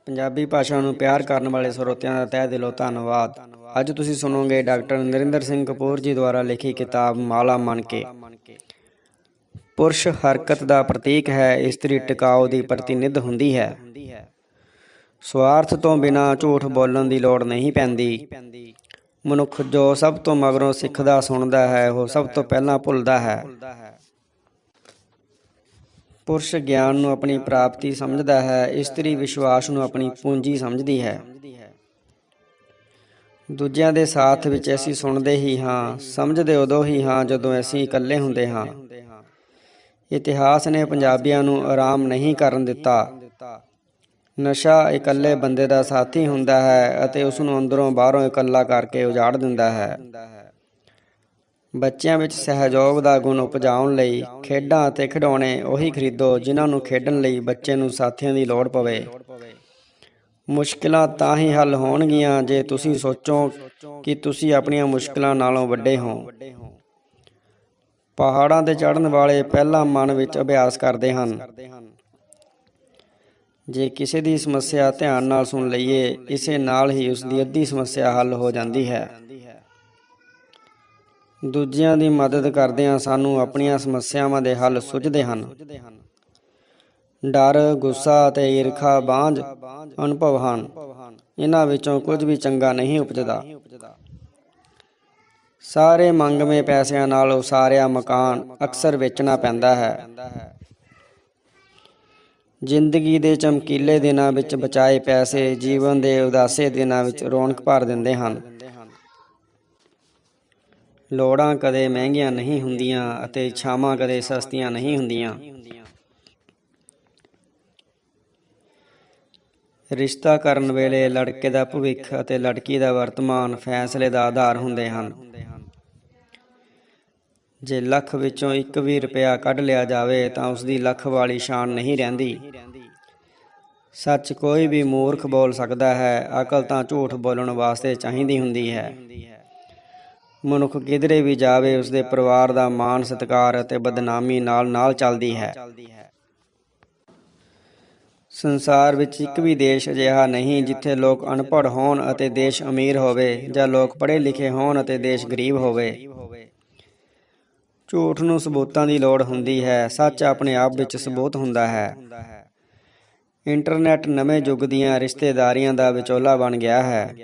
ਪੰਜਾਬੀ ਭਾਸ਼ਾ ਨੂੰ ਪਿਆਰ ਕਰਨ ਵਾਲੇ ਸਰੋਤਿਆਂ ਦਾ ਤਹਿ ਦਿਲੋਂ ਧੰਨਵਾਦ। ਅੱਜ ਤੁਸੀਂ ਸੁਣੋਗੇ ਡਾਕਟਰ ਨਰਿੰਦਰ ਸਿੰਘ ਕਪੂਰ ਜੀ ਦੁਆਰਾ ਲਿਖੀ ਕਿਤਾਬ ਮਾਲਾ ਮਨ ਕੇ। ਪੁਰਸ਼ ਹਰਕਤ ਦਾ ਪ੍ਰਤੀਕ ਹੈ, ਇਸਤਰੀ ਟਿਕਾਓ ਦੀ ਪ੍ਰਤੀਨਿਧ ਹੁੰਦੀ ਹੈ। ਸਵਾਰਥ ਤੋਂ ਬਿਨਾਂ ਝੂਠ ਬੋਲਣ ਦੀ ਲੋੜ ਨਹੀਂ ਪੈਂਦੀ। ਮਨੁੱਖ ਜੋ ਸਭ ਤੋਂ ਮਗਰੋਂ ਸਿੱਖਦਾ ਸੁਣਦਾ ਹੈ, ਉਹ ਸਭ ਤੋਂ ਪਹਿਲਾਂ ਭੁੱਲਦਾ ਹੈ। ਪੁਰਸ਼ ਗਿਆਨ ਨੂੰ ਆਪਣੀ ਪ੍ਰਾਪਤੀ ਸਮਝਦਾ ਹੈ, ਇਸਤਰੀ ਵਿਸ਼ਵਾਸ ਨੂੰ ਆਪਣੀ ਪੂੰਜੀ ਸਮਝਦੀ ਹੈ। ਦੂਜਿਆਂ ਦੇ ਸਾਥ ਵਿੱਚ ਅਸੀਂ ਸੁਣਦੇ ਹੀ ਹਾਂ, ਸਮਝਦੇ ਉਦੋਂ ਹੀ ਹਾਂ ਜਦੋਂ ਅਸੀਂ ਇਕੱਲੇ ਹੁੰਦੇ ਹਾਂ। ਇਤਿਹਾਸ ਨੇ ਪੰਜਾਬੀਆਂ ਨੂੰ ਆਰਾਮ ਨਹੀਂ ਕਰਨ ਦਿੱਤਾ। ਨਸ਼ਾ ਇਕੱਲੇ ਬੰਦੇ ਦਾ ਸਾਥੀ ਹੁੰਦਾ ਹੈ ਅਤੇ ਉਸ ਨੂੰ ਅੰਦਰੋਂ ਬਾਹਰੋਂ ਇਕੱਲਾ ਕਰਕੇ ਉਜਾੜ ਦਿੰਦਾ ਹੈ। ਬੱਚਿਆਂ ਵਿੱਚ ਸਹਿਯੋਗ ਦਾ ਗੁਣ ਉਪਜਾਉਣ ਲਈ ਖੇਡਾਂ ਅਤੇ ਖਿਡੌਣੇ ਉਹੀ ਖਰੀਦੋ ਜਿਨ੍ਹਾਂ ਨੂੰ ਖੇਡਣ ਲਈ ਬੱਚੇ ਨੂੰ ਸਾਥੀਆਂ ਦੀ ਲੋੜ ਪਵੇ। ਮੁਸ਼ਕਿਲਾਂ ਤਾਂ ਹੀ ਹੱਲ ਹੋਣਗੀਆਂ ਜੇ ਤੁਸੀਂ ਸੋਚੋ ਕਿ ਤੁਸੀਂ ਆਪਣੀਆਂ ਮੁਸ਼ਕਿਲਾਂ ਨਾਲੋਂ ਵੱਡੇ ਹੋ। ਪਹਾੜਾਂ 'ਤੇ ਚੜ੍ਹਨ ਵਾਲੇ ਪਹਿਲਾਂ ਮਨ ਵਿੱਚ ਅਭਿਆਸ ਕਰਦੇ ਹਨ। ਜੇ ਕਿਸੇ ਦੀ ਸਮੱਸਿਆ ਧਿਆਨ ਨਾਲ ਸੁਣ ਲਈਏ, ਇਸੇ ਨਾਲ ਹੀ ਉਸ ਦੀ ਅੱਧੀ ਸਮੱਸਿਆ ਹੱਲ ਹੋ ਜਾਂਦੀ ਹੈ। ਦੂਜਿਆਂ ਦੀ ਮਦਦ ਕਰਦਿਆਂ ਸਾਨੂੰ ਆਪਣੀਆਂ ਸਮੱਸਿਆਵਾਂ ਦੇ ਹੱਲ ਸੁੱਝਦੇ ਹਨ। ਡਰ, ਗੁੱਸਾ ਅਤੇ ਈਰਖਾ ਬਾਂਝ ਅਨੁਭਵ ਹਨ। ਇਹਨਾਂ ਵਿੱਚੋਂ ਕੁਝ ਵੀ ਚੰਗਾ ਨਹੀਂ ਉਪਜਦਾ। ਸਾਰੇ ਮੰਗਵੇਂ ਪੈਸਿਆਂ ਨਾਲ ਉਸਾਰਿਆ ਮਕਾਨ ਅਕਸਰ ਵੇਚਣਾ ਪੈਂਦਾ ਹੈ। ਜ਼ਿੰਦਗੀ ਦੇ ਚਮਕੀਲੇ ਦਿਨਾਂ ਵਿੱਚ ਬਚਾਏ ਪੈਸੇ ਜੀਵਨ ਦੇ ਉਦਾਸੇ ਦਿਨਾਂ ਵਿੱਚ ਰੌਣਕ ਭਰ ਦਿੰਦੇ ਹਨ। ਲੋੜਾਂ ਕਦੇ ਮਹਿੰਗੀਆਂ ਨਹੀਂ ਹੁੰਦੀਆਂ ਅਤੇ ਇੱਛਾਵਾਂ ਕਦੇ ਸਸਤੀਆਂ ਨਹੀਂ ਹੁੰਦੀਆਂ। ਰਿਸ਼ਤਾ ਕਰਨ ਵੇਲੇ ਲੜਕੇ ਦਾ ਭਵਿੱਖ ਅਤੇ ਲੜਕੀ ਦਾ ਵਰਤਮਾਨ ਫੈਸਲੇ ਦਾ ਆਧਾਰ ਹੁੰਦੇ ਹਨ। ਜੇ ਲੱਖ ਵਿੱਚੋਂ ਇੱਕ ਵੀ ਰੁਪਇਆ ਕੱਢ ਲਿਆ ਜਾਵੇ ਤਾਂ ਉਸਦੀ ਲੱਖ ਵਾਲੀ ਸ਼ਾਨ ਨਹੀਂ ਰਹਿੰਦੀ। ਸੱਚ ਕੋਈ ਵੀ ਮੂਰਖ ਬੋਲ ਸਕਦਾ ਹੈ, ਅਕਲ ਤਾਂ ਝੂਠ ਬੋਲਣ ਵਾਸਤੇ ਚਾਹੀਦੀ ਹੁੰਦੀ ਹੈ। ਮਨੁੱਖ ਕਿਧਰੇ ਵੀ ਜਾਵੇ, ਉਸਦੇ ਪਰਿਵਾਰ ਦਾ ਮਾਣ ਸਤਿਕਾਰ ਅਤੇ ਬਦਨਾਮੀ ਨਾਲ ਨਾਲ ਚੱਲਦੀ ਹੈ। ਸੰਸਾਰ ਵਿੱਚ ਇੱਕ ਵੀ ਦੇਸ਼ ਅਜਿਹਾ ਨਹੀਂ ਜਿੱਥੇ ਲੋਕ ਅਨਪੜ੍ਹ ਹੋਣ ਅਤੇ ਦੇਸ਼ ਅਮੀਰ ਹੋਵੇ, ਜਾਂ ਲੋਕ ਪੜ੍ਹੇ ਲਿਖੇ ਹੋਣ ਅਤੇ ਦੇਸ਼ ਗਰੀਬ ਹੋਵੇ। ਝੂਠ ਨੂੰ ਸਬੂਤਾਂ ਦੀ ਲੋੜ ਹੁੰਦੀ ਹੈ, ਸੱਚ ਆਪਣੇ ਆਪ ਵਿੱਚ ਸਬੂਤ ਹੁੰਦਾ ਹੈ। ਇੰਟਰਨੈਟ ਨਵੇਂ ਯੁੱਗ ਦੀਆਂ ਰਿਸ਼ਤੇਦਾਰੀਆਂ ਦਾ ਵਿਚੋਲਾ ਬਣ ਗਿਆ ਹੈ।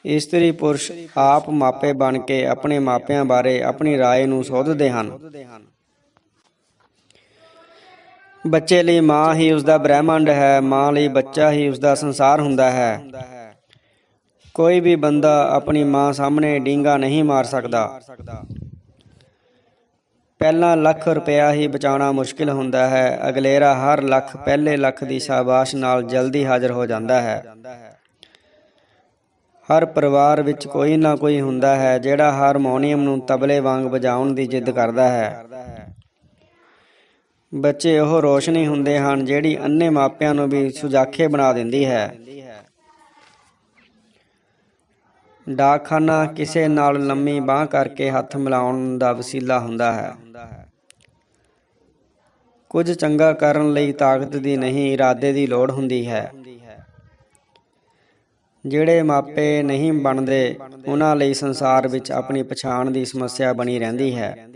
ਇਸਤਰੀ ਪੁਰਸ਼ ਆਪ ਮਾਪੇ ਬਣ ਕੇ ਆਪਣੇ ਮਾਪਿਆਂ ਬਾਰੇ ਆਪਣੀ ਰਾਏ ਨੂੰ ਸੋਧਦੇ ਹਨ। ਬੱਚੇ ਲਈ ਮਾਂ ਹੀ ਉਸਦਾ ਬ੍ਰਹਿਮੰਡ ਹੈ, ਮਾਂ ਲਈ ਬੱਚਾ ਹੀ ਉਸਦਾ ਸੰਸਾਰ ਹੁੰਦਾ ਹੈ। ਕੋਈ ਵੀ ਬੰਦਾ ਆਪਣੀ ਮਾਂ ਸਾਹਮਣੇ ਡੀਂਗਾ ਨਹੀਂ ਮਾਰ ਸਕਦਾ। ਪਹਿਲਾਂ ਲੱਖ ਰੁਪਇਆ ਹੀ ਬਚਾਉਣਾ ਮੁਸ਼ਕਿਲ ਹੁੰਦਾ ਹੈ, ਅਗਲੇਰਾ ਹਰ ਲੱਖ ਪਹਿਲੇ ਲੱਖ ਦੀ ਸ਼ਾਬਾਸ਼ ਨਾਲ ਜਲਦੀ ਹਾਜ਼ਰ ਹੋ ਜਾਂਦਾ ਹੈ। ਹਰ ਪਰਿਵਾਰ ਵਿੱਚ ਕੋਈ ਨਾ ਕੋਈ ਹੁੰਦਾ ਹੈ ਜਿਹੜਾ ਹਾਰਮੋਨੀਅਮ ਨੂੰ ਤਬਲੇ ਵਾਂਗ ਵਜਾਉਣ ਦੀ ਜਿੱਦ ਕਰਦਾ ਹੈ। ਬੱਚੇ ਉਹ ਰੋਸ਼ਨੀ ਹੁੰਦੇ ਹਨ ਜਿਹੜੀ ਅੰਨ੍ਹੇ ਮਾਪਿਆਂ ਨੂੰ ਵੀ ਸੁਜਾਖੇ ਬਣਾ ਦਿੰਦੀ ਹੈ। ਡਾਕਖਾਨਾ ਕਿਸੇ ਨਾਲ ਲੰਮੀ ਬਾਂਹ ਕਰਕੇ ਹੱਥ ਮਿਲਾਉਣ ਦਾ ਵਸੀਲਾ ਹੁੰਦਾ ਹੈ। ਕੁਝ ਚੰਗਾ ਕਰਨ ਲਈ ਤਾਕਤ ਦੀ ਨਹੀਂ, ਇਰਾਦੇ ਦੀ ਲੋੜ ਹੁੰਦੀ ਹੈ। ਜਿਹੜੇ ਮਾਪੇ ਨਹੀਂ ਬਣਦੇ, ਉਹਨਾਂ ਲਈ ਸੰਸਾਰ ਵਿੱਚ ਆਪਣੀ ਪਛਾਣ ਦੀ ਸਮੱਸਿਆ ਬਣੀ ਰਹਿੰਦੀ ਹੈ।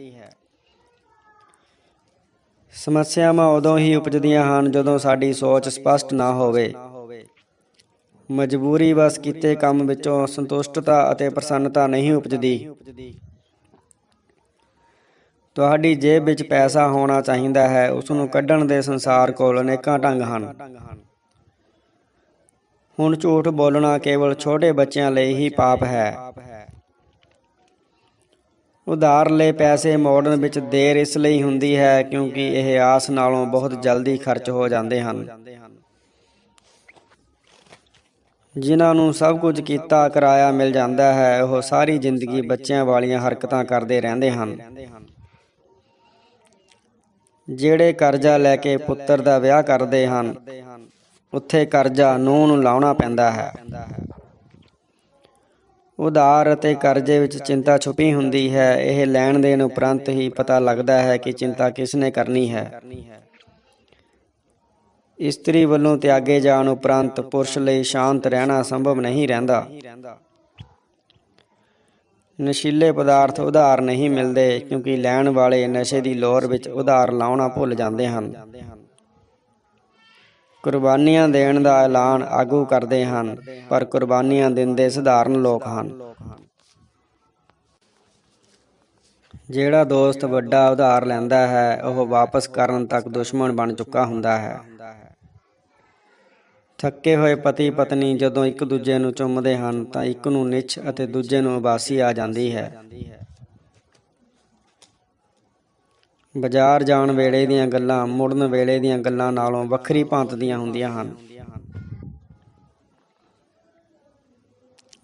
ਸਮੱਸਿਆਵਾਂ ਉਦੋਂ ਹੀ ਉਪਜਦੀਆਂ ਹਨ ਜਦੋਂ ਸਾਡੀ ਸੋਚ ਸਪਸ਼ਟ ਨਾ ਹੋਵੇ। ਮਜਬੂਰੀ ਵਸ ਕੀਤੇ ਕੰਮ ਵਿੱਚੋਂ ਸੰਤੁਸ਼ਟਤਾ ਅਤੇ ਪ੍ਰਸੰਨਤਾ ਨਹੀਂ ਉਪਜਦੀ। ਤੁਹਾਡੀ ਜੇਬ ਵਿੱਚ ਪੈਸਾ ਹੋਣਾ ਚਾਹੀਦਾ ਹੈ, ਉਸ ਨੂੰ ਕੱਢਣ ਦੇ ਸੰਸਾਰ ਕੋਲ ਅਨੇਕਾਂ ਢੰਗ ਹਨ। ਹੁਣ ਝੂਠ ਬੋਲਣਾ ਕੇਵਲ ਛੋਟੇ ਬੱਚਿਆਂ ਲਈ ਹੀ ਪਾਪ ਹੈ। ਉਧਾਰ ਲਏ ਪੈਸੇ ਮੋੜਨ ਵਿੱਚ ਦੇਰ ਇਸ ਲਈ ਹੁੰਦੀ ਹੈ ਕਿਉਂਕਿ ਇਹ ਆਸ ਨਾਲੋਂ ਬਹੁਤ ਜਲਦੀ ਖਰਚ ਹੋ ਜਾਂਦੇ ਹਨ। ਜਿਨ੍ਹਾਂ ਨੂੰ ਸਭ ਕੁਝ ਕੀਤਾ ਕਰਾਇਆ ਮਿਲ ਜਾਂਦਾ ਹੈ, ਉਹ ਸਾਰੀ ਜ਼ਿੰਦਗੀ ਬੱਚਿਆਂ ਵਾਲੀਆਂ ਹਰਕਤਾਂ ਕਰਦੇ ਰਹਿੰਦੇ ਹਨ। ਜਿਹੜੇ ਕਰਜ਼ਾ ਲੈ ਕੇ ਪੁੱਤਰ ਦਾ ਵਿਆਹ ਕਰਦੇ ਹਨ, ਉੱਥੇ ਕਰਜ਼ਾ ਨੂੰਹ ਨੂੰ ਲਾਉਣਾ ਪੈਂਦਾ ਹੈ। ਉਧਾਰ ਅਤੇ ਕਰਜ਼ੇ ਵਿੱਚ ਚਿੰਤਾ ਛੁਪੀ ਹੁੰਦੀ ਹੈ। ਇਹ ਲੈਣ ਦੇਣ ਉਪਰੰਤ ਹੀ ਪਤਾ ਲੱਗਦਾ ਹੈ ਕਿ ਚਿੰਤਾ ਕਿਸ ਨੇ ਕਰਨੀ ਹੈ। ਇਸਤਰੀ ਵੱਲੋਂ ਤਿਆਗੇ ਜਾਣ ਉਪਰੰਤ ਪੁਰਸ਼ ਲਈ ਸ਼ਾਂਤ ਰਹਿਣਾ ਸੰਭਵ ਨਹੀਂ ਰਹਿੰਦਾ। ਨਸ਼ੀਲੇ ਪਦਾਰਥ ਉਧਾਰ ਨਹੀਂ ਮਿਲਦੇ, ਕਿਉਂਕਿ ਲੈਣ ਵਾਲੇ ਨਸ਼ੇ ਦੀ ਲੋਰ ਵਿੱਚ ਉਧਾਰ ਲਾਉਣਾ ਭੁੱਲ ਜਾਂਦੇ ਹਨ। ਕੁਰਬਾਨੀਆਂ ਦੇਣ ਦਾ ਐਲਾਨ ਆਗੂ ਕਰਦੇ ਹਨ, ਪਰ ਕੁਰਬਾਨੀਆਂ ਦਿੰਦੇ ਸਧਾਰਨ ਲੋਕ ਹਨ। ਜਿਹੜਾ ਦੋਸਤ ਵੱਡਾ ਉਧਾਰ ਲੈਂਦਾ ਹੈ, ਉਹ ਵਾਪਸ ਕਰਨ ਤੱਕ ਦੁਸ਼ਮਣ ਬਣ ਚੁੱਕਾ ਹੁੰਦਾ ਹੈ। ਥੱਕੇ ਹੋਏ ਪਤੀ ਪਤਨੀ ਜਦੋਂ ਇੱਕ ਦੂਜੇ ਨੂੰ ਚੁੰਮਦੇ ਹਨ ਤਾਂ ਇੱਕ ਨੂੰ ਨਿੱਛ ਅਤੇ ਦੂਜੇ ਨੂੰ ਉਬਾਸੀ ਆ ਜਾਂਦੀ ਹੈ। ਬਾਜ਼ਾਰ ਜਾਣ ਵੇਲੇ ਦੀਆਂ ਗੱਲਾਂ ਮੁੜਨ ਵੇਲੇ ਦੀਆਂ ਗੱਲਾਂ ਨਾਲੋਂ ਵੱਖਰੀ ਭਾਂਤ ਦੀਆਂ ਹੁੰਦੀਆਂ ਹਨ।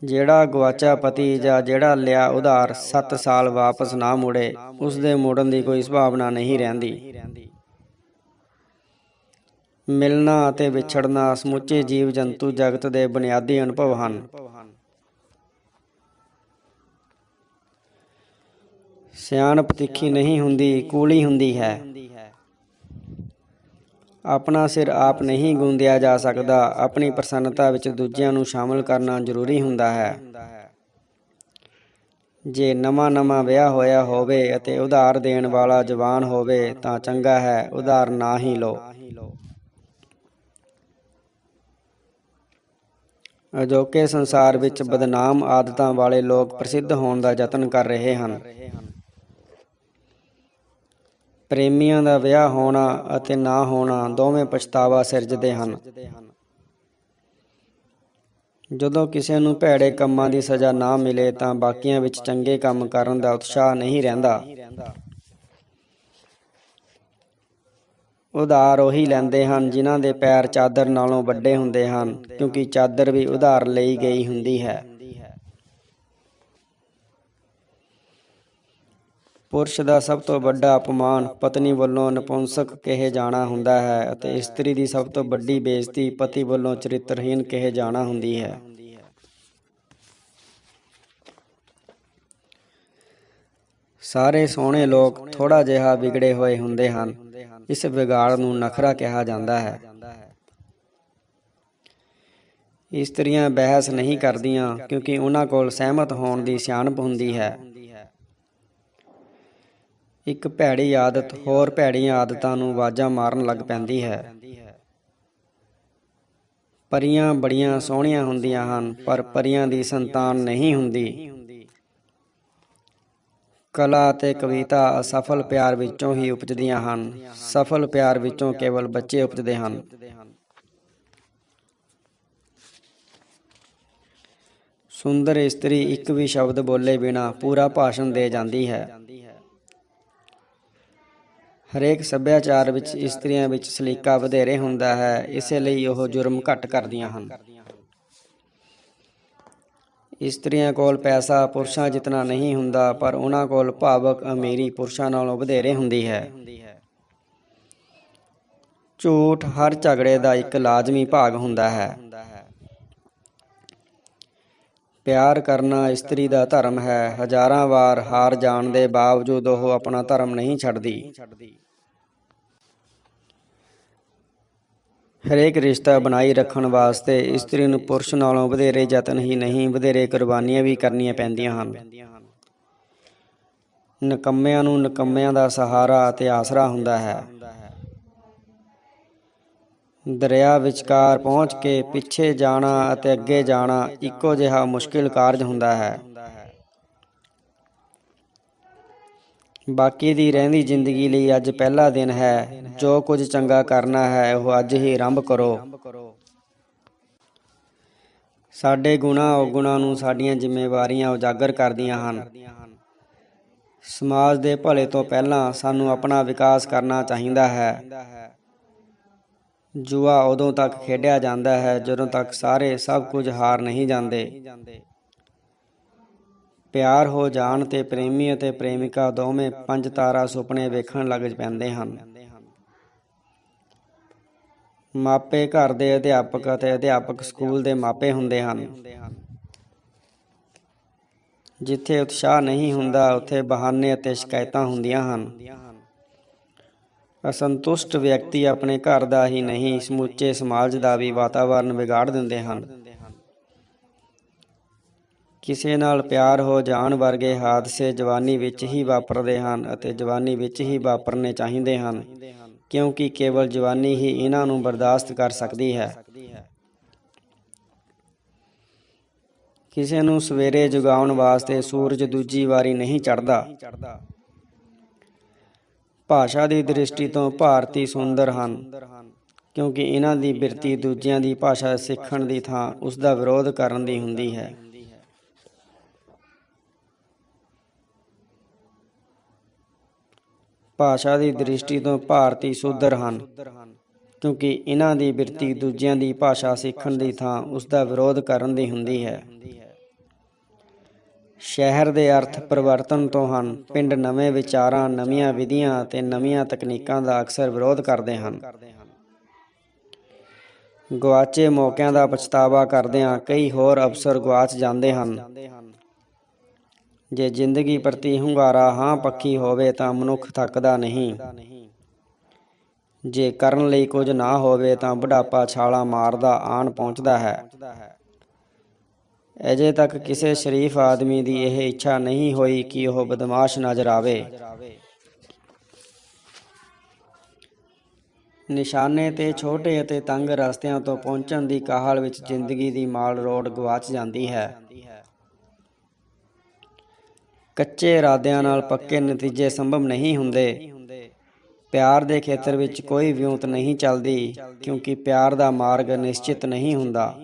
ਜਿਹੜਾ ਗਵਾਚਾ ਪਤੀ ਜਾਂ ਜਿਹੜਾ ਲਿਆ ਉਧਾਰ 7 ਸਾਲ ਵਾਪਸ ਨਾ ਮੁੜੇ, ਉਸਦੇ ਮੁੜਨ ਦੀ ਕੋਈ ਸੰਭਾਵਨਾ ਨਹੀਂ ਰਹਿੰਦੀ। ਮਿਲਣਾ ਅਤੇ ਵਿਛੜਨਾ ਸਮੁੱਚੇ ਜੀਵ ਜੰਤੂ ਜਗਤ ਦੇ ਬੁਨਿਆਦੀ ਅਨੁਭਵ ਹਨ। ਸਿਆਣਪ ਤਿੱਖੀ ਨਹੀਂ ਹੁੰਦੀ, ਕੂਲੀ ਹੁੰਦੀ ਹੈ। ਆਪਣਾ ਸਿਰ ਆਪ ਨਹੀਂ ਗੂੰਦਿਆ ਜਾ ਸਕਦਾ। ਆਪਣੀ ਪ੍ਰਸੰਨਤਾ ਵਿੱਚ ਦੂਜਿਆਂ ਨੂੰ ਸ਼ਾਮਲ ਕਰਨਾ ਜ਼ਰੂਰੀ ਹੁੰਦਾ ਹੈ। ਜੇ ਨਵਾਂ ਵਿਆਹ ਹੋਇਆ ਹੋਵੇ ਅਤੇ ਉਧਾਰ ਦੇਣ ਵਾਲਾ ਜਵਾਨ ਹੋਵੇ ਤਾਂ ਚੰਗਾ ਹੈ, ਉਧਾਰ ਨਾ ਹੀ ਲਓ। ਅਜੋਕੇ ਸੰਸਾਰ ਵਿੱਚ ਬਦਨਾਮ ਆਦਤਾਂ ਵਾਲੇ ਲੋਕ ਪ੍ਰਸਿੱਧ ਹੋਣ ਦਾ ਯਤਨ ਕਰ ਰਹੇ ਹਨ। ਪ੍ਰੇਮੀਆਂ ਦਾ ਵਿਆਹ ਹੋਣਾ ਅਤੇ ਨਾ ਹੋਣਾ ਦੋਵੇਂ ਪਛਤਾਵਾ ਸਿਰਜਦੇ ਹਨ। ਜਦੋਂ ਕਿਸੇ ਨੂੰ ਭੈੜੇ ਕੰਮਾਂ ਦੀ ਸਜ਼ਾ ਨਾ ਮਿਲੇ ਤਾਂ ਬਾਕੀਆਂ ਵਿੱਚ ਚੰਗੇ ਕੰਮ ਕਰਨ ਦਾ ਉਤਸ਼ਾਹ ਨਹੀਂ ਰਹਿੰਦਾ। ਉਧਾਰ ਉਹੀ ਲੈਂਦੇ ਹਨ ਜਿਨ੍ਹਾਂ ਦੇ ਪੈਰ ਚਾਦਰ ਨਾਲੋਂ ਵੱਡੇ ਹੁੰਦੇ ਹਨ, ਕਿਉਂਕਿ ਚਾਦਰ ਵੀ ਉਧਾਰ ਲਈ ਗਈ ਹੁੰਦੀ ਹੈ। ਪੁਰਸ਼ ਦਾ ਸਭ ਤੋਂ ਵੱਡਾ ਅਪਮਾਨ ਪਤਨੀ ਵੱਲੋਂ ਨਪੁੰਸਕ ਕਹੇ ਜਾਣਾ ਹੁੰਦਾ ਹੈ ਅਤੇ ਇਸਤਰੀ ਦੀ ਸਭ ਤੋਂ ਵੱਡੀ ਬੇਇੱਜ਼ਤੀ ਪਤੀ ਵੱਲੋਂ ਚਰਿੱਤਰਹੀਣ ਕਹੇ ਜਾਣਾ ਹੁੰਦੀ ਹੈ। ਸਾਰੇ ਸੋਹਣੇ ਲੋਕ ਥੋੜ੍ਹਾ ਜਿਹਾ ਵਿਗੜੇ ਹੋਏ ਹੁੰਦੇ ਹਨ। ਇਸ ਵਿਗਾੜ ਨੂੰ ਨਖਰਾ ਕਿਹਾ ਜਾਂਦਾ ਹੈ। ਇਸਤਰੀਆਂ ਬਹਿਸ ਨਹੀਂ ਕਰਦੀਆਂ, ਕਿਉਂਕਿ ਉਹਨਾਂ ਕੋਲ ਸਹਿਮਤ ਹੋਣ ਦੀ ਸਿਆਣਪ ਹੁੰਦੀ ਹੈ। ਇੱਕ ਭੈੜੀ ਆਦਤ ਹੋਰ ਭੈੜੀਆਂ ਆਦਤਾਂ ਨੂੰ ਆਵਾਜ਼ਾਂ ਮਾਰਨ ਲੱਗ ਪੈਂਦੀ ਹੈ। ਪਰੀਆਂ ਬੜੀਆਂ ਸੋਹਣੀਆਂ ਹੁੰਦੀਆਂ ਹਨ, ਪਰ ਪਰੀਆਂ ਦੀ ਸੰਤਾਨ ਨਹੀਂ ਹੁੰਦੀ। ਕਲਾ ਅਤੇ ਕਵਿਤਾ ਅਸਫਲ ਪਿਆਰ ਵਿੱਚੋਂ ਹੀ ਉਪਜਦੀਆਂ ਹਨ। ਸਫਲ ਪਿਆਰ ਵਿੱਚੋਂ ਕੇਵਲ ਬੱਚੇ ਉਪਜਦੇ ਹਨ। ਸੁੰਦਰ ਇਸਤਰੀ ਇੱਕ ਵੀ ਸ਼ਬਦ ਬੋਲੇ ਬਿਨਾਂ ਪੂਰਾ ਭਾਸ਼ਣ ਦੇ ਜਾਂਦੀ ਹੈ। ਹਰੇਕ ਸੱਭਿਆਚਾਰ ਵਿੱਚ ਇਸਤਰੀਆਂ ਵਿੱਚ ਸਲੀਕਾ ਵਧੇਰੇ ਹੁੰਦਾ ਹੈ, ਇਸੇ ਲਈ ਉਹ ਜੁਰਮ ਘੱਟ ਕਰਦੀਆਂ ਹਨ। ਇਸਤਰੀਆਂ ਕੋਲ ਪੈਸਾ ਪੁਰਸ਼ਾਂ ਜਿਤਨਾ ਨਹੀਂ ਹੁੰਦਾ, ਪਰ ਉਹਨਾਂ ਕੋਲ ਭਾਵਕ ਅਮੀਰੀ ਪੁਰਸ਼ਾਂ ਨਾਲੋਂ ਵਧੇਰੇ ਹੁੰਦੀ ਹੈ। ਝੂਠ ਹਰ ਝਗੜੇ ਦਾ ਇੱਕ ਲਾਜ਼ਮੀ ਭਾਗ ਹੁੰਦਾ ਹੈ। ਪਿਆਰ ਕਰਨਾ ਇਸਤਰੀ ਦਾ ਧਰਮ ਹੈ। ਹਜ਼ਾਰਾਂ ਵਾਰ ਹਾਰ ਜਾਣ ਦੇ ਬਾਵਜੂਦ ਉਹ ਆਪਣਾ ਧਰਮ ਨਹੀਂ ਛੱਡਦੀ। ਹਰੇਕ ਰਿਸ਼ਤਾ ਬਣਾਈ ਰੱਖਣ ਵਾਸਤੇ ਇਸਤਰੀ ਨੂੰ ਪੁਰਸ਼ ਨਾਲੋਂ ਵਧੇਰੇ ਯਤਨ ਹੀ ਨਹੀਂ, ਵਧੇਰੇ ਕੁਰਬਾਨੀਆਂ ਵੀ ਕਰਨੀਆਂ ਪੈਂਦੀਆਂ ਹਨ। ਨਿਕੰਮਿਆਂ ਨੂੰ ਨਿਕੰਮਿਆਂ ਦਾ ਸਹਾਰਾ ਅਤੇ ਆਸਰਾ ਹੁੰਦਾ ਹੈ। ਦਰਿਆ ਵਿਚਕਾਰ ਪਹੁੰਚ ਕੇ ਪਿੱਛੇ ਜਾਣਾ ਅਤੇ ਅੱਗੇ ਜਾਣਾ ਇੱਕੋ ਜਿਹਾ ਮੁਸ਼ਕਿਲ ਕਾਰਜ ਹੁੰਦਾ ਹੈ। ਬਾਕੀ ਦੀ ਰਹਿੰਦੀ ਜ਼ਿੰਦਗੀ ਲਈ ਅੱਜ ਪਹਿਲਾ ਦਿਨ ਹੈ। ਜੋ ਕੁਝ ਚੰਗਾ ਕਰਨਾ ਹੈ ਉਹ ਅੱਜ ਹੀ ਆਰੰਭ ਕਰੋ। ਸਾਡੇ ਗੁਣਾਂ ਔਗੁਣਾਂ ਨੂੰ ਸਾਡੀਆਂ ਜ਼ਿੰਮੇਵਾਰੀਆਂ ਉਜਾਗਰ ਕਰਦੀਆਂ ਹਨ। ਸਮਾਜ ਦੇ ਭਲੇ ਤੋਂ ਪਹਿਲਾਂ ਸਾਨੂੰ ਆਪਣਾ ਵਿਕਾਸ ਕਰਨਾ ਚਾਹੀਦਾ ਹੈ। ਜੂਆ ਉਦੋਂ ਤੱਕ ਖੇਡਿਆ ਜਾਂਦਾ ਹੈ ਜਦੋਂ ਤੱਕ ਸਾਰੇ ਸਭ ਕੁਝ ਹਾਰ ਨਹੀਂ ਜਾਂਦੇ। ਪਿਆਰ ਹੋ ਜਾਣ ਤੇ ਪ੍ਰੇਮੀ ਅਤੇ ਪ੍ਰੇਮਿਕਾ ਦੋਵੇਂ 5 ਤਾਰਾ ਸੁਪਨੇ ਵੇਖਣ ਲੱਗ ਪੈਂਦੇ ਹਨ। ਮਾਪੇ ਘਰ ਦੇ ਅਧਿਆਪਕ ਅਤੇ ਅਧਿਆਪਕ ਸਕੂਲ ਦੇ ਮਾਪੇ ਹੁੰਦੇ ਹਨ। ਜਿੱਥੇ ਉਤਸ਼ਾਹ ਨਹੀਂ ਹੁੰਦਾ, ਉੱਥੇ ਬਹਾਨੇ ਅਤੇ ਸ਼ਿਕਾਇਤਾਂ ਹੁੰਦੀਆਂ ਹਨ। ਅਸੰਤੁਸ਼ਟ ਵਿਅਕਤੀ ਆਪਣੇ ਘਰ ਦਾ ਹੀ ਨਹੀਂ, ਸਮੁੱਚੇ ਸਮਾਜ ਦਾ ਵੀ ਵਾਤਾਵਰਨ ਵਿਗਾੜ ਦਿੰਦੇ ਹਨ। ਕਿਸੇ ਨਾਲ ਪਿਆਰ ਹੋ ਜਾਣ ਵਰਗੇ ਹਾਦਸੇ ਜਵਾਨੀ ਵਿੱਚ ਹੀ ਵਾਪਰਦੇ ਹਨ ਅਤੇ ਜਵਾਨੀ ਵਿੱਚ ਹੀ ਵਾਪਰਨੇ ਚਾਹੀਦੇ ਹਨ, ਕਿਉਂਕਿ ਕੇਵਲ ਜਵਾਨੀ ਹੀ ਇਹਨਾਂ ਨੂੰ ਬਰਦਾਸ਼ਤ ਕਰ ਸਕਦੀ ਹੈ। ਕਿਸੇ ਨੂੰ ਸਵੇਰੇ ਜਗਾਉਣ ਵਾਸਤੇ ਸੂਰਜ ਦੂਜੀ ਵਾਰੀ ਨਹੀਂ ਚੜ੍ਹਦਾ। ਭਾਸ਼ਾ ਦੀ ਦ੍ਰਿਸ਼ਟੀ ਤੋਂ ਭਾਰਤੀ ਸੁੰਦਰ ਹਨ, ਕਿਉਂਕਿ ਇਹਨਾਂ ਦੀ ਬਿਰਤੀ ਦੂਜਿਆਂ ਦੀ ਭਾਸ਼ਾ ਸਿੱਖਣ ਦੀ ਥਾਂ ਉਸ ਦਾ ਵਿਰੋਧ ਕਰਨ ਦੀ ਹੁੰਦੀ ਹੈ। ਭਾਸ਼ਾ ਦੀ ਦ੍ਰਿਸ਼ਟੀ ਤੋਂ ਭਾਰਤੀ ਸੁੰਦਰ ਹਨ, ਕਿਉਂਕਿ ਇਹਨਾਂ ਦੀ ਬਿਰਤੀ ਦੂਜਿਆਂ ਦੀ ਭਾਸ਼ਾ ਸਿੱਖਣ ਦੀ ਥਾਂ ਉਸ ਦਾ ਵਿਰੋਧ ਕਰਨ ਦੀ ਹੁੰਦੀ ਹੈ। ਸ਼ਹਿਰ ਦੇ ਅਰਥ ਪਰਿਵਰਤਨ ਤੋਂ ਹਨ। ਪਿੰਡ ਨਵੇਂ ਵਿਚਾਰਾਂ, ਨਵੀਆਂ ਵਿਧੀਆਂ ਅਤੇ ਨਵੀਆਂ ਤਕਨੀਕਾਂ ਦਾ ਅਕਸਰ ਵਿਰੋਧ ਕਰਦੇ ਹਨ। ਗੁਆਚੇ ਮੌਕਿਆਂ ਦਾ ਪਛਤਾਵਾ ਕਰਦਿਆਂ ਕਈ ਹੋਰ ਅਵਸਰ ਗੁਆਚ ਜਾਂਦੇ ਹਨ। ਜੇ ਜ਼ਿੰਦਗੀ ਪ੍ਰਤੀ ਹੁੰਗਾਰਾ ਹਾਂ ਪੱਖੀ ਹੋਵੇ ਤਾਂ ਮਨੁੱਖ ਥੱਕਦਾ ਨਹੀਂ। ਜੇ ਕਰਨ ਲਈ ਕੁਝ ਨਾ ਹੋਵੇ ਤਾਂ ਬੁਢਾਪਾ ਛਾਲਾਂ ਮਾਰਦਾ ਆਣ ਪਹੁੰਚਦਾ ਹੈ। ਅਜੇ ਤੱਕ ਕਿਸੇ ਸ਼ਰੀਫ ਆਦਮੀ ਦੀ ਇਹ ਇੱਛਾ ਨਹੀਂ ਹੋਈ ਕਿ ਉਹ ਬਦਮਾਸ਼ ਨਜ਼ਰ ਆਵੇ। ਨਿਸ਼ਾਨੇ 'ਤੇ ਛੋਟੇ ਅਤੇ ਤੰਗ ਰਸਤਿਆਂ ਤੋਂ ਪਹੁੰਚਣ ਦੀ ਕਾਹਲ ਵਿੱਚ ਜ਼ਿੰਦਗੀ ਦੀ ਮਾਲ ਰੋਡ ਗੁਆਚ ਜਾਂਦੀ ਹੈ। ਕੱਚੇ ਇਰਾਦਿਆਂ ਨਾਲ ਪੱਕੇ ਨਤੀਜੇ ਸੰਭਵ ਨਹੀਂ ਹੁੰਦੇ। ਪਿਆਰ ਦੇ ਖੇਤਰ ਵਿੱਚ ਕੋਈ ਵਿਉਂਤ ਨਹੀਂ ਚੱਲਦੀ, ਕਿਉਂਕਿ ਪਿਆਰ ਦਾ ਮਾਰਗ ਨਿਸ਼ਚਿਤ ਨਹੀਂ ਹੁੰਦਾ।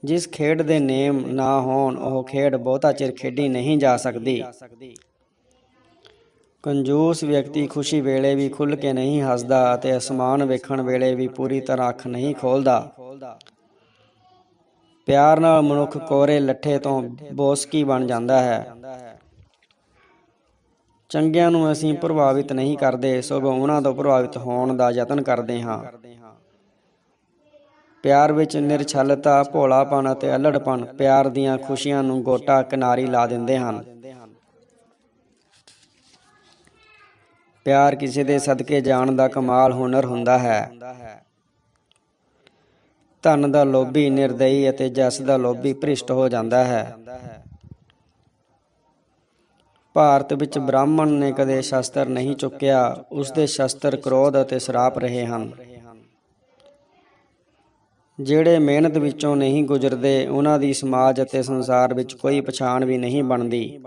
ਜਿਸ ਖੇਡ ਦੇ ਨੇਮ ਨਾ ਹੋਣ, ਉਹ ਖੇਡ ਬਹੁਤਾ ਚਿਰ ਖੇਡੀ ਨਹੀਂ ਜਾ ਸਕਦੀ। ਕੰਜੂਸ ਵਿਅਕਤੀ ਖੁਸ਼ੀ ਵੇਲੇ ਵੀ ਖੁੱਲ੍ਹ ਕੇ ਨਹੀਂ ਹੱਸਦਾ ਅਤੇ ਅਸਮਾਨ ਵੇਖਣ ਵੇਲੇ ਵੀ ਪੂਰੀ ਤਰ੍ਹਾਂ ਅੱਖ ਨਹੀਂ ਖੋਲ੍ਹਦਾ। ਪਿਆਰ ਨਾਲ ਮਨੁੱਖ ਕੋਰੇ ਲੱਠੇ ਤੋਂ ਬੋਸਕੀ ਬਣ ਜਾਂਦਾ ਹੈ। ਚੰਗਿਆਂ ਨੂੰ ਅਸੀਂ ਪ੍ਰਭਾਵਿਤ ਨਹੀਂ ਕਰਦੇ, ਸਗੋਂ ਉਹਨਾਂ ਤੋਂ ਪ੍ਰਭਾਵਿਤ ਹੋਣ ਦਾ ਯਤਨ ਕਰਦੇ ਹਾਂ। ਪਿਆਰ ਵਿੱਚ ਨਿਰਛਲਤਾ, ਭੋਲਾਪਣ ਅਤੇ ਅੱਲੜਪਣ ਪਿਆਰ ਦੀਆਂ ਖੁਸ਼ੀਆਂ ਨੂੰ ਗੋਟਾ ਕਿਨਾਰੀ ਲਾ ਦਿੰਦੇ ਹਨ। ਪਿਆਰ ਕਿਸੇ ਦੇ ਸਦਕੇ ਜਾਣ ਦਾ ਕਮਾਲ ਹੁਨਰ ਹੁੰਦਾ ਹੈ। ਧਨ ਦਾ ਲੋਭੀ ਨਿਰਦਈ ਅਤੇ ਜਸ ਦਾ ਲੋਭੀ ਭ੍ਰਿਸ਼ਟ ਹੋ ਜਾਂਦਾ ਹੈ। ਭਾਰਤ ਵਿੱਚ ਬ੍ਰਾਹਮਣ ਨੇ ਕਦੇ ਸ਼ਸਤਰ ਨਹੀਂ ਚੁੱਕਿਆ। ਉਸਦੇ ਸ਼ਸਤਰ ਕ੍ਰੋਧ ਅਤੇ ਸ਼ਰਾਪ ਰਹੇ ਹਨ। ਜਿਹੜੇ ਮਿਹਨਤ ਵਿੱਚੋਂ ਨਹੀਂ ਗੁਜ਼ਰਦੇ, ਉਹਨਾਂ ਦੀ ਸਮਾਜ ਅਤੇ ਸੰਸਾਰ ਵਿੱਚ ਕੋਈ ਪਛਾਣ ਵੀ ਨਹੀਂ ਬਣਦੀ।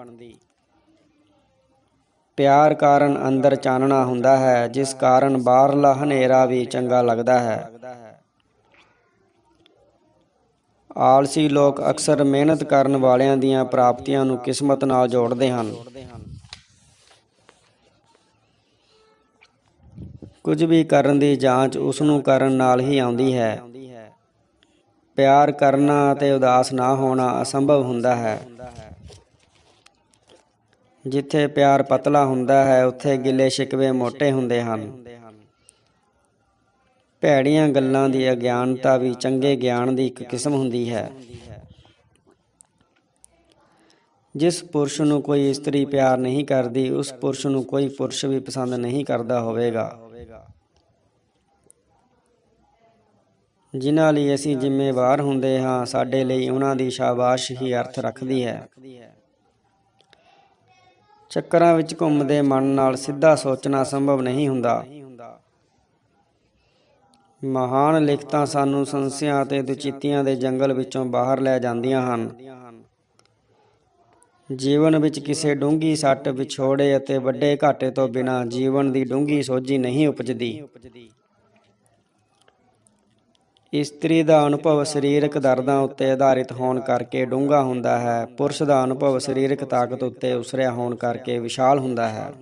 ਪਿਆਰ ਕਾਰਨ ਅੰਦਰ ਚਾਨਣਾ ਹੁੰਦਾ ਹੈ, ਜਿਸ ਕਾਰਨ ਬਾਹਰਲਾ ਹਨੇਰਾ ਵੀ ਚੰਗਾ ਲੱਗਦਾ ਹੈ। ਆਲਸੀ ਲੋਕ ਅਕਸਰ ਮਿਹਨਤ ਕਰਨ ਵਾਲਿਆਂ ਦੀਆਂ ਪ੍ਰਾਪਤੀਆਂ ਨੂੰ ਕਿਸਮਤ ਨਾਲ ਜੋੜਦੇ ਹਨ। ਕੁਝ ਵੀ ਕਰਨ ਦੀ ਜਾਂਚ ਉਸ ਨੂੰ ਕਰਨ ਨਾਲ ਹੀ ਆਉਂਦੀ ਹੈ। ਪਿਆਰ ਕਰਨਾ ਅਤੇ ਉਦਾਸ ਨਾ ਹੋਣਾ ਅਸੰਭਵ ਹੁੰਦਾ ਹੈ। ਜਿੱਥੇ ਪਿਆਰ ਪਤਲਾ ਹੁੰਦਾ ਹੈ, ਉੱਥੇ ਗਿਲੇ ਸ਼ਿਕਵੇ ਮੋਟੇ ਹੁੰਦੇ ਹਨ। ਭੈੜੀਆਂ ਗੱਲਾਂ ਦੀ ਅਗਿਆਨਤਾ ਵੀ ਚੰਗੇ ਗਿਆਨ ਦੀ ਇੱਕ ਕਿਸਮ ਹੁੰਦੀ ਹੈ। ਜਿਸ ਪੁਰਸ਼ ਨੂੰ ਕੋਈ ਇਸਤਰੀ ਪਿਆਰ ਨਹੀਂ ਕਰਦੀ, ਉਸ ਪੁਰਸ਼ ਨੂੰ ਕੋਈ ਪੁਰਸ਼ ਵੀ ਪਸੰਦ ਨਹੀਂ ਕਰਦਾ ਹੋਵੇਗਾ। ਜਿਨ੍ਹਾਂ ਲਈ ਅਸੀਂ ਜ਼ਿੰਮੇਵਾਰ ਹੁੰਦੇ ਹਾਂ, ਸਾਡੇ ਲਈ ਉਹਨਾਂ ਦੀ ਸ਼ਾਬਾਸ਼ ਹੀ ਅਰਥ ਰੱਖਦੀ ਹੈ। ਚੱਕਰਾਂ ਵਿੱਚ ਘੁੰਮਦੇ ਮਨ ਨਾਲ ਸਿੱਧਾ ਸੋਚਣਾ ਸੰਭਵ ਨਹੀਂ ਹੁੰਦਾ। ਮਹਾਨ ਲਿਖਤਾਂ ਸਾਨੂੰ ਸੰਸ਼ਿਆਂ ਅਤੇ ਦੁਚਿੱਤੀਆਂ ਦੇ ਜੰਗਲ ਵਿੱਚੋਂ ਬਾਹਰ ਲੈ ਜਾਂਦੀਆਂ ਹਨ। ਜੀਵਨ ਵਿੱਚ ਕਿਸੇ ਡੂੰਘੀ ਸੱਟ, ਵਿਛੋੜੇ ਅਤੇ ਵੱਡੇ ਘਾਟੇ ਤੋਂ ਬਿਨਾਂ ਜੀਵਨ ਦੀ ਡੂੰਘੀ ਸੋਝੀ ਨਹੀਂ ਉਪਜਦੀ। ਇਸਤਰੀ ਦਾ ਅਨੁਭਵ ਸਰੀਰਕ ਦਰਦਾਂ ਉੱਤੇ ਆਧਾਰਿਤ ਹੋਣ ਕਰਕੇ ਡੂੰਘਾ ਹੁੰਦਾ ਹੈ। ਪੁਰਸ਼ ਦਾ ਅਨੁਭਵ ਸਰੀਰਕ ਤਾਕਤ ਉੱਤੇ ਉਸਰਿਆ ਹੋਣ ਕਰਕੇ ਵਿਸ਼ਾਲ ਹੁੰਦਾ ਹੈ।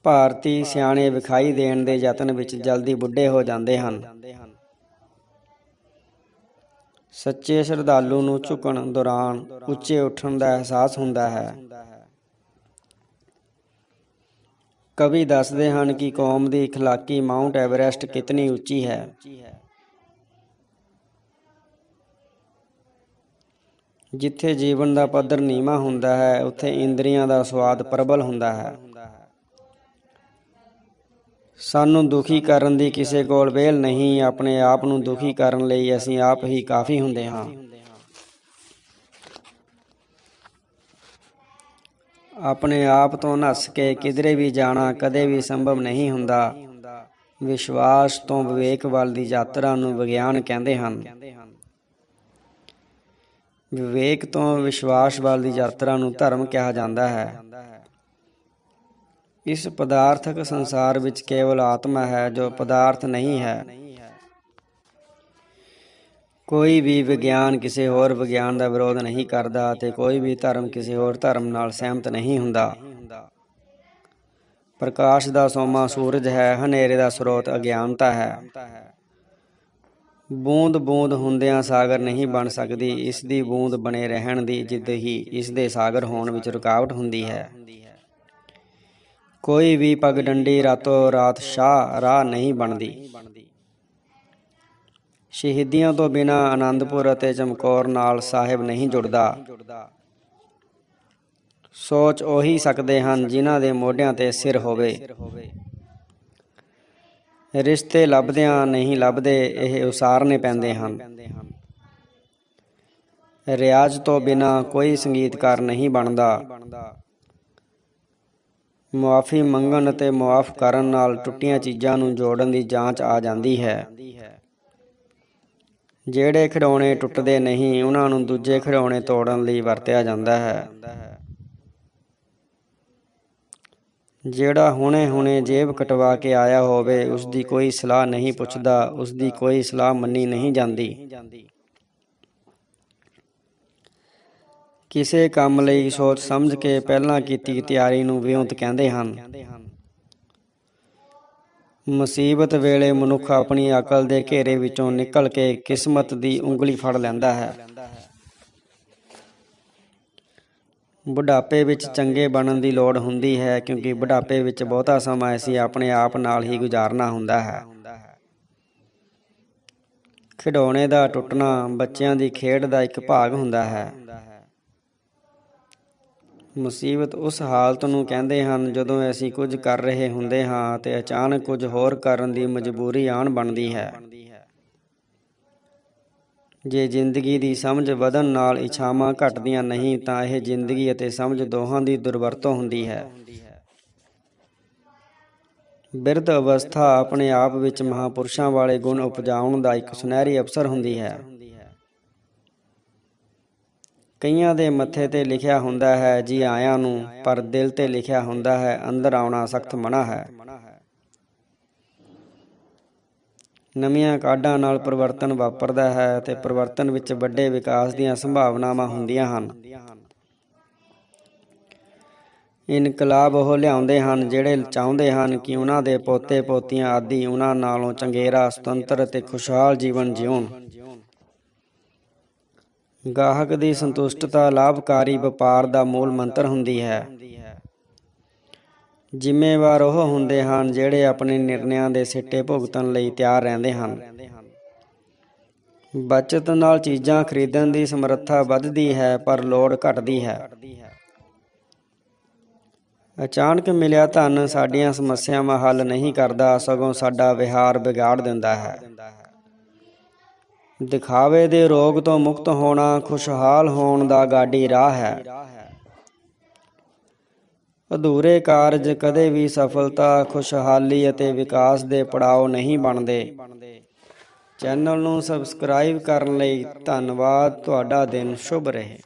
ਭਾਰਤੀ ਸਿਆਣੇ ਵਿਖਾਈ ਦੇਣ ਦੇ ਯਤਨ ਵਿੱਚ ਜਲਦੀ ਬੁੱਢੇ ਹੋ ਜਾਂਦੇ ਹਨ। ਸੱਚੇ ਸ਼ਰਧਾਲੂ ਨੂੰ ਝੁਕਣ ਦੌਰਾਨ ਉੱਚੇ ਉੱਠਣ ਦਾ ਅਹਿਸਾਸ ਹੁੰਦਾ ਹੈ। ਕਵੀ ਦੱਸਦੇ ਹਨ ਕਿ ਕੌਮ ਦੀ ਇਖਲਾਕੀ ਮਾਊਂਟ ਐਵਰੈਸਟ ਕਿਤਨੀ ਉੱਚੀ ਹੈ। ਜਿੱਥੇ ਜੀਵਨ ਦਾ ਪੱਧਰ ਨੀਵਾਂ ਹੁੰਦਾ ਹੈ, ਉੱਥੇ ਇੰਦਰੀਆਂ ਦਾ ਸੁਆਦ ਪ੍ਰਬਲ ਹੁੰਦਾ ਹੈ। ਸਾਨੂੰ ਦੁਖੀ ਕਰਨ ਦੀ ਕਿਸੇ ਕੋਲ ਵਿਹਲ ਨਹੀਂ। ਆਪਣੇ ਆਪ ਨੂੰ ਦੁਖੀ ਕਰਨ ਲਈ ਅਸੀਂ ਆਪ ਹੀ ਕਾਫੀ ਹੁੰਦੇ ਹਾਂ। ਆਪਣੇ ਆਪ ਤੋਂ ਨੱਸ ਕੇ ਕਿਧਰੇ ਵੀ ਜਾਣਾ ਕਦੇ ਵੀ ਸੰਭਵ ਨਹੀਂ ਹੁੰਦਾ। ਵਿਸ਼ਵਾਸ ਤੋਂ ਵਿਵੇਕ ਵੱਲ ਦੀ ਯਾਤਰਾ ਨੂੰ ਵਿਗਿਆਨ ਕਹਿੰਦੇ ਹਨ। ਵਿਵੇਕ ਤੋਂ ਵਿਸ਼ਵਾਸ ਵੱਲ ਦੀ ਯਾਤਰਾ ਨੂੰ ਧਰਮ ਕਿਹਾ ਜਾਂਦਾ ਹੈ। ਇਸ ਪਦਾਰਥਕ ਸੰਸਾਰ ਵਿੱਚ ਕੇਵਲ ਆਤਮਾ ਹੈ ਜੋ ਪਦਾਰਥ ਨਹੀਂ ਹੈ। ਕੋਈ ਵੀ ਵਿਗਿਆਨ ਕਿਸੇ ਹੋਰ ਵਿਗਿਆਨ ਦਾ ਵਿਰੋਧ ਨਹੀਂ ਕਰਦਾ ਅਤੇ ਕੋਈ ਵੀ ਧਰਮ ਕਿਸੇ ਹੋਰ ਧਰਮ ਨਾਲ ਸਹਿਮਤ ਨਹੀਂ ਹੁੰਦਾ। ਪ੍ਰਕਾਸ਼ ਦਾ ਸੋਮਾ ਸੂਰਜ ਹੈ, ਹਨੇਰੇ ਦਾ ਸਰੋਤ ਅਗਿਆਨਤਾ ਹੈ। ਬੂੰਦ ਬੂੰਦ ਹੁੰਦਿਆਂ ਸਾਗਰ ਨਹੀਂ ਬਣ ਸਕਦੀ। ਇਸ ਦੀ ਬੂੰਦ ਬਣੇ ਰਹਿਣ ਦੀ ਜਿੱਦ ਹੀ ਇਸ ਦੇ ਸਾਗਰ ਹੋਣ ਵਿੱਚ ਰੁਕਾਵਟ ਹੁੰਦੀ ਹੈ। ਕੋਈ ਵੀ ਪਗਡੰਡੀ ਰਾਤੋਂ ਰਾਤ ਸ਼ਾਹ ਰਾਹ ਨਹੀਂ ਬਣਦੀ। ਸ਼ਹੀਦੀਆਂ ਤੋਂ ਬਿਨਾਂ ਆਨੰਦਪੁਰ ਅਤੇ ਚਮਕੌਰ ਨਾਲ ਸਾਹਿਬ ਨਹੀਂ ਜੁੜਦਾ। ਸੋਚ ਉਹੀ ਸਕਦੇ ਹਨ ਜਿਨ੍ਹਾਂ ਦੇ ਮੋਢਿਆਂ ਤੇ ਸਿਰ ਹੋਵੇ। ਰਿਸ਼ਤੇ ਲੱਭਦਿਆਂ ਨਹੀਂ ਲੱਭਦੇ, ਇਹ ਉਸਾਰਨੇ ਪੈਂਦੇ ਹਨ। ਰਿਆਜ਼ ਤੋਂ ਬਿਨਾਂ ਕੋਈ ਸੰਗੀਤਕਾਰ ਨਹੀਂ ਬਣਦਾ। ਮੁਆਫ਼ੀ ਮੰਗਣ ਅਤੇ ਮੁਆਫ਼ ਕਰਨ ਨਾਲ ਟੁੱਟੀਆਂ ਚੀਜ਼ਾਂ ਨੂੰ ਜੋੜਨ ਦੀ ਜਾਂਚ ਆ ਜਾਂਦੀ ਹੈ। ਜਿਹੜੇ ਖਿਡੌਣੇ ਟੁੱਟਦੇ ਨਹੀਂ, ਉਹਨਾਂ ਨੂੰ ਦੂਜੇ ਖਿਡੌਣੇ ਤੋੜਨ ਲਈ ਵਰਤਿਆ ਜਾਂਦਾ ਹੈ। ਜਿਹੜਾ ਹੁਣੇ ਜੇਬ ਕਟਵਾ ਕੇ ਆਇਆ ਹੋਵੇ, ਉਸਦੀ ਕੋਈ ਸਲਾਹ ਨਹੀਂ ਪੁੱਛਦਾ, ਉਸਦੀ ਕੋਈ ਸਲਾਹ ਮੰਨੀ ਨਹੀਂ ਜਾਂਦੀ। ਕਿਸੇ ਕੰਮ ਲਈ ਸੋਚ ਸਮਝ ਕੇ ਪਹਿਲਾਂ ਕੀਤੀ ਤਿਆਰੀ ਨੂੰ ਵਿਉਂਤ ਕਹਿੰਦੇ ਹਨ। ਮੁਸੀਬਤ ਵੇਲੇ ਮਨੁੱਖ ਆਪਣੀ ਅਕਲ ਦੇ ਘੇਰੇ ਵਿੱਚੋਂ ਨਿਕਲ ਕੇ ਕਿਸਮਤ ਦੀ ਉਂਗਲੀ ਫੜ ਲੈਂਦਾ ਹੈ। ਬੁਢਾਪੇ ਵਿੱਚ ਚੰਗੇ ਬਣਨ ਦੀ ਲੋੜ ਹੁੰਦੀ ਹੈ, ਕਿਉਂਕਿ ਬੁਢਾਪੇ ਵਿੱਚ ਬਹੁਤਾ ਸਮਾਂ ਅਸੀਂ ਆਪਣੇ ਆਪ ਨਾਲ ਹੀ ਗੁਜ਼ਾਰਨਾ ਹੁੰਦਾ ਹੈ। ਖਿਡੌਣੇ ਦਾ ਟੁੱਟਣਾ ਬੱਚਿਆਂ ਦੀ ਖੇਡ ਦਾ ਇੱਕ ਭਾਗ ਹੁੰਦਾ ਹੈ। ਮੁਸੀਬਤ ਉਸ ਹਾਲਤ ਨੂੰ ਕਹਿੰਦੇ ਹਨ ਜਦੋਂ ਅਸੀਂ ਕੁਝ ਕਰ ਰਹੇ ਹੁੰਦੇ ਹਾਂ ਅਤੇ ਅਚਾਨਕ ਕੁਝ ਹੋਰ ਕਰਨ ਦੀ ਮਜਬੂਰੀ ਆਣ ਬਣਦੀ ਹੈ। ਜੇ ਜ਼ਿੰਦਗੀ ਦੀ ਸਮਝ ਵਧਣ ਨਾਲ ਇੱਛਾਵਾਂ ਘਟਦੀਆਂ ਨਹੀਂ ਤਾਂ ਇਹ ਜ਼ਿੰਦਗੀ ਅਤੇ ਸਮਝ ਦੋਹਾਂ ਦੀ ਦੁਰਵਰਤੋਂ ਹੁੰਦੀ ਹੈ। ਬਿਰਧ ਅਵਸਥਾ ਆਪਣੇ ਆਪ ਵਿੱਚ ਮਹਾਂਪੁਰਸ਼ਾਂ ਵਾਲੇ ਗੁਣ ਉਪਜਾਉਣ ਦਾ ਇੱਕ ਸੁਨਹਿਰੀ ਅਵਸਰ ਹੁੰਦੀ ਹੈ। ਕਈਆਂ ਦੇ ਮੱਥੇ ਤੇ ਲਿਖਿਆ ਹੁੰਦਾ ਹੈ ਜੀ ਆਇਆਂ ਨੂੰ, ਪਰ ਦਿਲ ਤੇ ਲਿਖਿਆ ਹੁੰਦਾ ਹੈ ਅੰਦਰ ਆਉਣਾ ਸਖਤ ਮਨ੍ਹਾ ਹੈ। ਨਵੀਆਂ ਕਾਢਾਂ ਨਾਲ ਪਰਿਵਰਤਨ ਵਾਪਰਦਾ ਹੈ ਅਤੇ ਪਰਿਵਰਤਨ ਵਿੱਚ ਵੱਡੇ ਵਿਕਾਸ ਦੀਆਂ ਸੰਭਾਵਨਾਵਾਂ ਹੁੰਦੀਆਂ ਹਨ। ਇਨਕਲਾਬ ਉਹ ਲਿਆਉਂਦੇ ਹਨ ਜਿਹੜੇ ਚਾਹੁੰਦੇ ਹਨ ਕਿ ਉਹਨਾਂ ਦੇ ਪੋਤੇ ਪੋਤੀਆਂ ਆਦਿ ਉਹਨਾਂ ਨਾਲੋਂ ਚੰਗੇਰਾ, ਸੁਤੰਤਰ ਅਤੇ ਖੁਸ਼ਹਾਲ ਜੀਵਨ ਜਿਉਣ। ਗਾਹਕ ਦੀ ਸੰਤੁਸ਼ਟਤਾ ਲਾਭਕਾਰੀ ਵਪਾਰ ਦਾ ਮੂਲ ਮੰਤਰ ਹੁੰਦੀ ਹੈ। ਜ਼ਿੰਮੇਵਾਰ ਉਹ ਹੁੰਦੇ ਹਨ ਜਿਹੜੇ ਆਪਣੇ ਨਿਰਣਿਆਂ ਦੇ ਸਿੱਟੇ ਭੁਗਤਣ ਲਈ ਤਿਆਰ ਰਹਿੰਦੇ ਹਨ। ਬੱਚਤ ਨਾਲ ਚੀਜ਼ਾਂ ਖਰੀਦਣ ਦੀ ਸਮਰੱਥਾ ਵੱਧਦੀ ਹੈ, ਪਰ ਲੋੜ ਘਟਦੀ ਹੈ। ਅਚਾਨਕ ਮਿਲਿਆ ਧਨ ਸਾਡੀਆਂ ਸਮੱਸਿਆਵਾਂ ਹੱਲ ਨਹੀਂ ਕਰਦਾ, ਸਗੋਂ ਸਾਡਾ ਵਿਹਾਰ ਵਿਗਾੜ ਦਿੰਦਾ ਹੈ। ਦਿਖਾਵੇ ਦੇ ਰੋਗ ਤੋਂ ਮੁਕਤ ਹੋਣਾ ਖੁਸ਼ਹਾਲ ਹੋਣ ਦਾ ਗਾਡੀ ਰਾਹ ਹੈ। ਅਧੂਰੇ ਕਾਰਜ ਕਦੇ ਵੀ ਸਫਲਤਾ, ਖੁਸ਼ਹਾਲੀ ਅਤੇ ਵਿਕਾਸ ਦੇ ਪੜਾਅ ਨਹੀਂ ਬਣਦੇ। ਚੈਨਲ ਨੂੰ ਸਬਸਕ੍ਰਾਈਬ ਕਰਨ ਲਈ ਧੰਨਵਾਦ। ਤੁਹਾਡਾ ਦਿਨ ਸ਼ੁਭ ਰਹੇ।